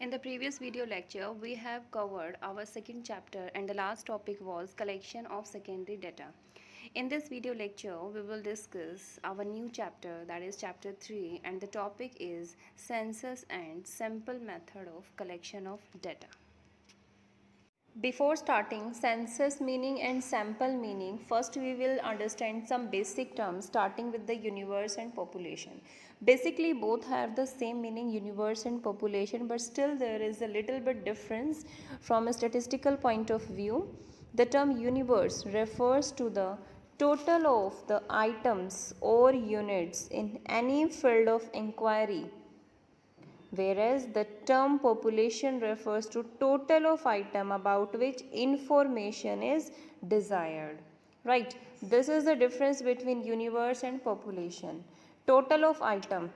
In the previous video lecture, we have covered our second chapter and the last topic was collection of secondary data. In this video lecture, we will discuss our new chapter, that is chapter 3, and the topic is census and sample method of collection of data. Before starting census meaning and sample meaning, first we will understand some basic terms starting with the universe and population. Basically both have the same meaning, universe and population, but still there is a little bit difference from a statistical point of view. The term universe refers to the total of the items or units in any field of inquiry, whereas the term population refers to total of item about which information is desired. Right, this is the difference between universe and population. Total of item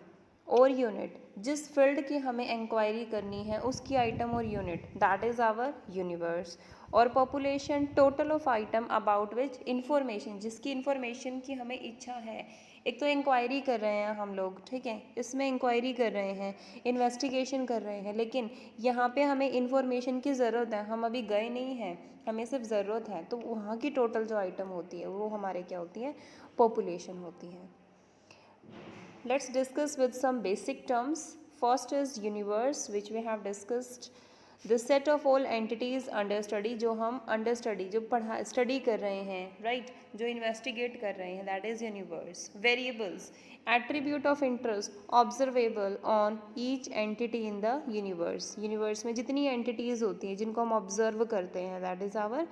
और unit, जिस field की हमें inquiry करनी है उसकी item और unit, that is our universe. और population total of item about which information, जिसकी इंफॉर्मेशन की हमें इच्छा है. एक तो इंक्वायरी कर रहे हैं हम लोग, ठीक है, इसमें इंक्वायरी कर रहे हैं, इन्वेस्टिगेशन कर रहे हैं, लेकिन यहाँ पे हमें इंफॉर्मेशन की ज़रूरत है, हम अभी गए नहीं हैं, हमें सिर्फ ज़रूरत है, तो वहाँ की टोटल जो आइटम होती है वो हमारे क्या होती है, पॉपुलेशन होती है. Let's discuss with some basic terms. First is universe, which we have discussed. The set of all entities under study, जो हम under study, जो पढ़ा study कर रहे हैं, right, जो investigate कर रहे हैं, that is universe. Variables, attribute of interest observable on each entity in the universe. Universe में जितनी entities होती हैं जिनको हम observe करते हैं, that is our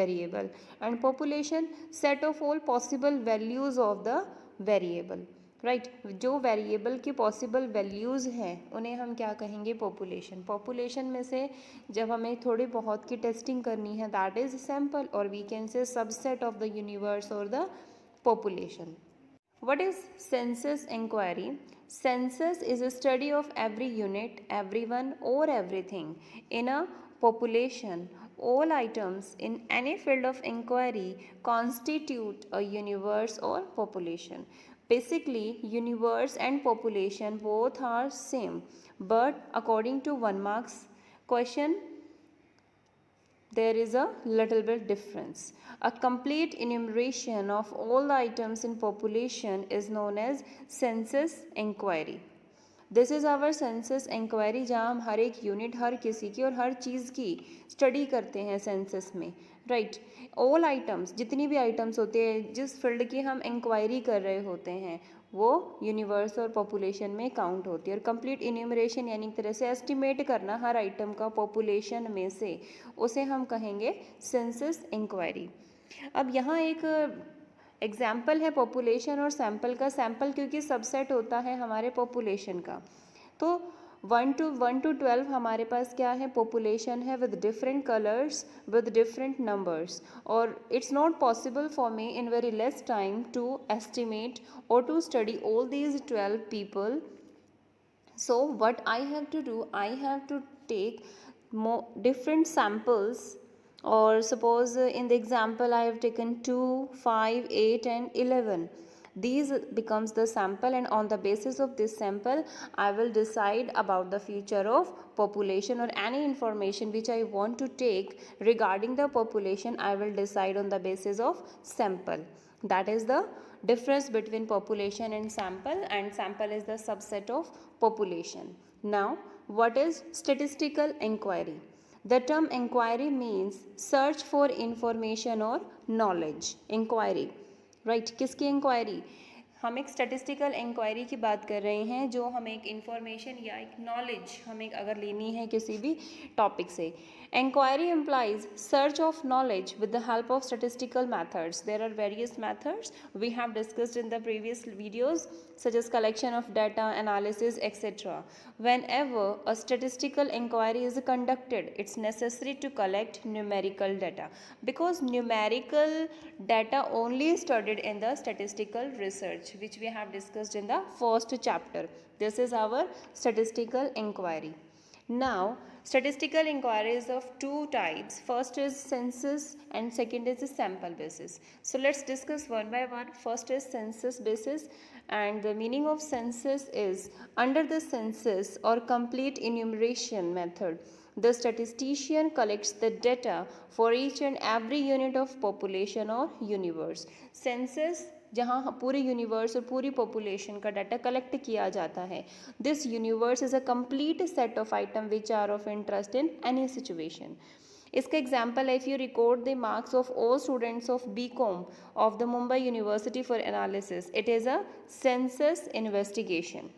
variable. And population, set of all possible values of the variable. Right, जो variable की पॉसिबल वैल्यूज़ हैं उन्हें हम क्या कहेंगे, पॉपुलेशन. पॉपुलेशन में से जब हमें थोड़ी बहुत की टेस्टिंग करनी है, दैट इज़ सैम्पल, और we can say subset of the universe और the population. What is census inquiry? Census is a study of every unit, everyone or everything in a population. All items in any field of inquiry constitute a universe or population. Basically, universe and population both are same, but according to 1 marks question, there is a little bit difference. A complete enumeration of all the items in population is known as census inquiry. This is our census inquiry, जहाँ हम हर एक unit, हर किसी की और हर चीज़ की study करते हैं census में. राइट, ऑल आइटम्स, जितनी भी आइटम्स होते हैं जिस फील्ड की हम इंक्वायरी कर रहे होते हैं वो यूनिवर्स और पॉपुलेशन में काउंट होती है. और कंप्लीट इन्यूमरेशन यानी एक तरह से एस्टिमेट करना हर आइटम का पॉपुलेशन में से, उसे हम कहेंगे सेंसस इंक्वायरी. अब यहाँ एक एग्जाम्पल है पॉपुलेशन और सैम्पल का. सैम्पल क्योंकि सबसेट होता है हमारे पॉपुलेशन का, तो 1 to 12 हमारे पास क्या है, पॉपुलेशन है with different colours with different numbers. और it's not possible for me in very less time to estimate और to study all these 12 people. So what I have to do, I have to take different samples, or suppose in the example I have taken 2, 5, 8 and 11. These becomes the sample, and on the basis of this sample I will decide about the future of population, or any information which I want to take regarding the population I will decide on the basis of sample. That is the difference between population and sample is the subset of population. Now, what is statistical inquiry? The term inquiry means search for information or knowledge. Inquiry, right, किसकी inquiry? हम एक statistical inquiry की बात कर रहे हैं, जो हमें एक इंफॉर्मेशन या एक नॉलेज हमें अगर लेनी है किसी भी टॉपिक से. Inquiry implies search of knowledge with the help of statistical methods. There are various methods we have discussed in the previous videos, such as collection of data, analysis, etc. Whenever a statistical inquiry is conducted, it's necessary to collect numerical data, because numerical data only studied in the statistical research, which we have discussed in the first chapter. This is our statistical inquiry. Now, statistical inquiry is of two types. First is census and second is the sample basis. So let's discuss one by one. First is census basis, and the meaning of census is under the census or complete enumeration method. The statistician collects the data for each and every unit of population or universe. Census जहाँ पूरे universe और पूरी population का data collect किया जाता है. This universe is a complete set of item which are of interest in any situation. इसका example है if you record the marks of all students of BCom of the Mumbai university for analysis, it is a census investigation.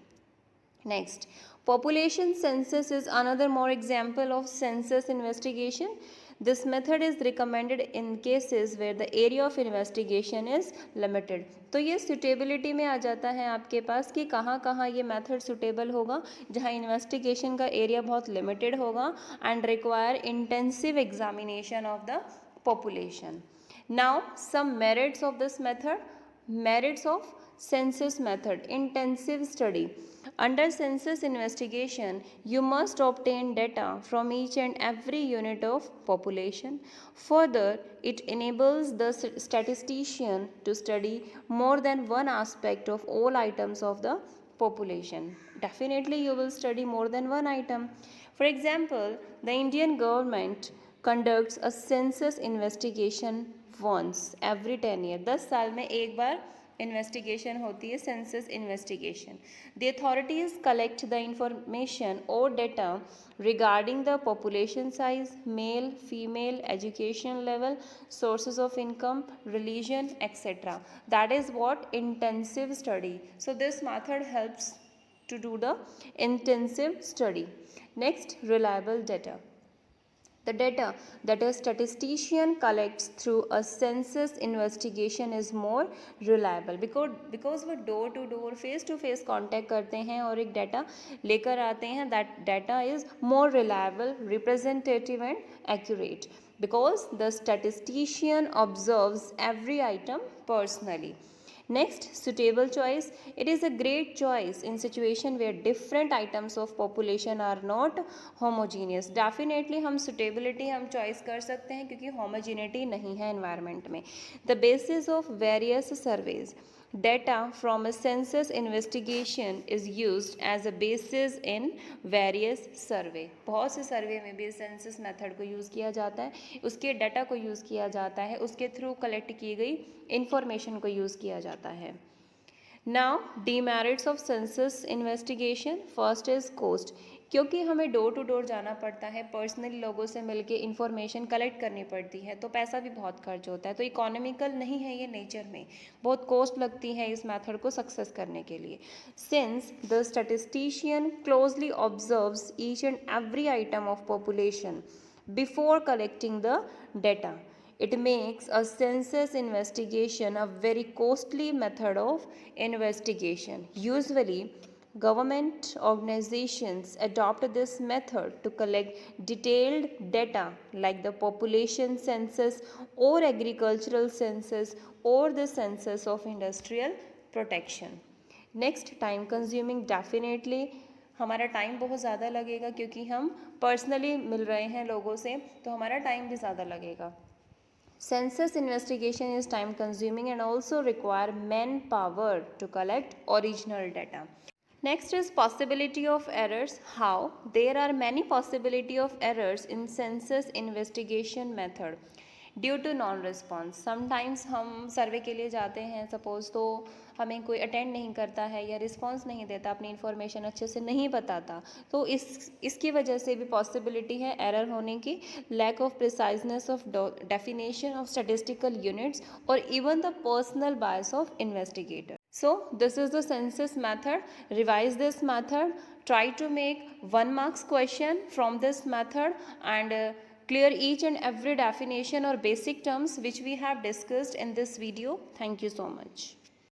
Next, population census is another more example of census investigation. This method is recommended in cases where the area of investigation is limited. तो ये suitability में आ जाता है आपके पास कि कहाँ कहाँ ये method suitable होगा, जहाँ investigation का area बहुत limited होगा and require intensive examination of the population. Now, some merits of this method. Merits of census method: intensive study. Under census investigation, you must obtain data from each and every unit of population. Further, it enables the statistician to study more than one aspect of all items of the population. Definitely, you will study more than one item. For example, the Indian government conducts a census investigation once every 10 years. 10 साल में एक बार investigation होती है, census investigation. The authorities collect the information और data regarding the population size, male, female, education level, sources of income, religion, etc. That is what intensive study. So this method helps to do the intensive study. Next, reliable data. The data that a statistician collects through a census investigation is more reliable because वो door to door, face to face contact करते हैं और एक data लेकर आते हैं. That data is more reliable, representative and accurate because the statistician observes every item personally. Next, suitable choice. It is a great choice in situation where different items of population are not homogeneous. Definitely हम suitability हम choice कर सकते हैं क्योंकि homogeneity नहीं है environment में. The basis of various surveys. Data from a census investigation is used as a basis in various survey. बहुत से सर्वे में भी सेंसस मेथड को यूज़ किया जाता है, उसके डाटा को यूज़ किया जाता है, उसके थ्रू कलेक्ट की गई इंफॉर्मेशन को यूज़ किया जाता है. Now demerits of census investigation. First is cost. क्योंकि हमें डोर टू डोर जाना पड़ता है, पर्सनली लोगों से मिलके इन्फॉर्मेशन कलेक्ट करनी पड़ती है, तो पैसा भी बहुत खर्च होता है, तो इकोनॉमिकल नहीं है ये नेचर में, बहुत कॉस्ट लगती है इस मेथड को सक्सेस करने के लिए. Since the statistician closely observes each and every item of population before collecting the data, it makes a census investigation a very costly method of investigation. Usually, government organizations adopt this method to collect detailed data like the population census or agricultural census or the census of industrial protection. Next, time consuming. Definitely हमारा time बहुत ज़्यादा लगेगा क्योंकि हम personally मिल रहे हैं लोगों से, तो हमारा टाइम भी ज़्यादा लगेगा. Census investigation is time consuming and also require manpower to collect original data. Next is possibility of errors. How? There are many possibility of errors in census investigation method due to non-response. Sometimes हम सर्वे के लिए जाते हैं suppose, तो हमें कोई attend नहीं करता है या रिस्पॉन्स नहीं देता, अपनी इन्फॉर्मेशन अच्छे से नहीं बताता, तो इसकी वजह से भी पॉसिबिलिटी है एरर होने की. Lack of preciseness of definition of statistical units और even the personal bias of investigator. So this is the census method. Revise this method. Try to make 1 marks question from this method and clear each and every definition or basic terms which we have discussed in this video. Thank you so much.